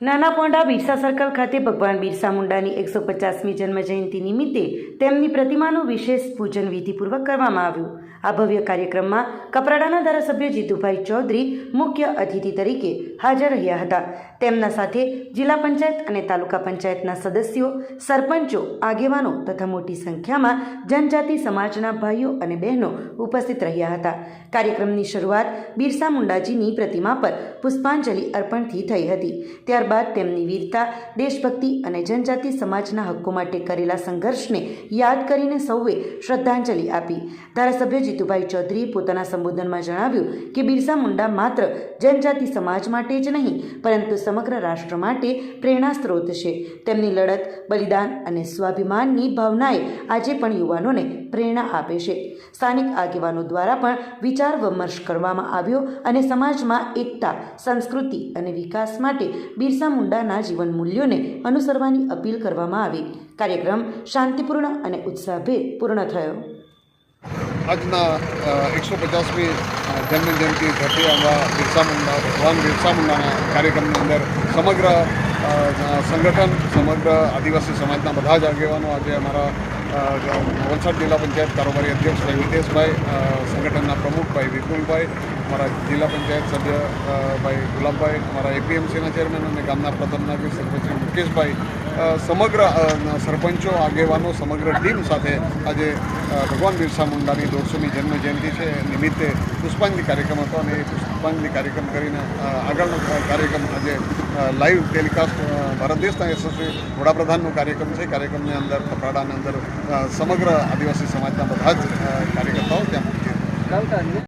નાના પોંઢા બિરસા સર્કલ ખાતે ભગવાન બિરસા મુંડાની 150મી જન્મજયંતિ નિમિત્તે તેમની પ્રતિમાનું વિશેષ પૂજન વિધિપૂર્વક કરવામાં આવ્યું। આ ભવ્ય કાર્યક્રમમાં કપરાડાના ધારાસભ્ય જીતુભાઈ ચૌધરી મુખ્ય અતિથિ તરીકે હાજર રહ્યા હતા। તેમના સાથે જિલ્લા પંચાયત અને તાલુકા પંચાયતના સદસ્યો, સરપંચો, આગેવાનો તથા મોટી સંખ્યામાં જનજાતિ સમાજના ભાઈઓ અને બહેનો ઉપસ્થિત રહ્યા હતા। કાર્યક્રમની શરૂઆત બિરસા મુંડાજીની પ્રતિમા પર પુષ્પાંજલિ અર્પણથી થઈ હતી। ત્યારબાદ તેમની વીરતા, દેશભક્તિ અને જનજાતિ સમાજના હક્કો માટે કરેલા સંઘર્ષને યાદ કરીને સૌએ શ્રદ્ધાંજલિ આપી। ધારાસભ્ય જીતુભાઈ ચૌધરીએ પોતાના સંબોધનમાં જણાવ્યું કે બિરસા મુંડા માત્ર જનજાતિ સમાજ માટે જ નહીં પરંતુ સમગ્ર રાષ્ટ્ર માટે પ્રેરણા સ્ત્રોત છે। તેમની લડત, બલિદાન અને સ્વાભિમાનની ભાવનાએ આજે પણ યુવાનોને પ્રેરણા આપે છે। સ્થાનિક આગેવાનો દ્વારા પણ વિચાર વિમર્શ કરવામાં આવ્યો અને સમાજમાં એકતા, સંસ્કૃતિ અને વિકાસ માટે બિરસા મુંડાના જીવન મૂલ્યોને અનુસરવાની અપીલ કરવામાં આવી। કાર્યક્રમ શાંતિપૂર્ણ અને ઉત્સાહભેર પૂર્ણ થયો। આજના 150મી જન્મજયંતિ ધરતી આંબા બિરસા મુંડા, ભગવાન બિરસા મુંડાના કાર્યક્રમની અંદર સમગ્ર સંગઠન, સમગ્ર આદિવાસી સમાજના બધા જ આગેવાનો આજે અમારા વલસાડ જિલ્લા પંચાયત કારોબારી અધ્યક્ષ ભાઈ વિદેશભાઈ, સંગઠનના પ્રમુખ ભાઈ વિપુલભાઈ, અમારા જિલ્લા પંચાયત સભ્ય ભાઈ ગુલાબભાઈ, અમારા એપીએમસીના ચેરમેન અને ગામના પ્રથમ નાગરિક સરપંચ મુકેશભાઈ, સમગ્ર સરપંચો, આગેવાનો, સમગ્ર ટીમ સાથે આજે ભગવાન બિરસા મુંડાની 150મી જન્મજયંતિ છે નિમિત્તે પુષ્પાંજલિ કાર્યક્રમ હતો અને એ પુષ્પાંજલિ કાર્યક્રમ કરીને આગળનો કાર્યક્રમ આજે લાઈવ ટેલિકાસ્ટ ભારત દેશના યશસ્વી વડાપ્રધાનનો કાર્યક્રમ છે। કાર્યક્રમની અંદર કપરાડાની અંદર સમગ્ર આદિવાસી સમાજના બધા જ કાર્યકર્તાઓ ત્યાં પહોંચ્યા।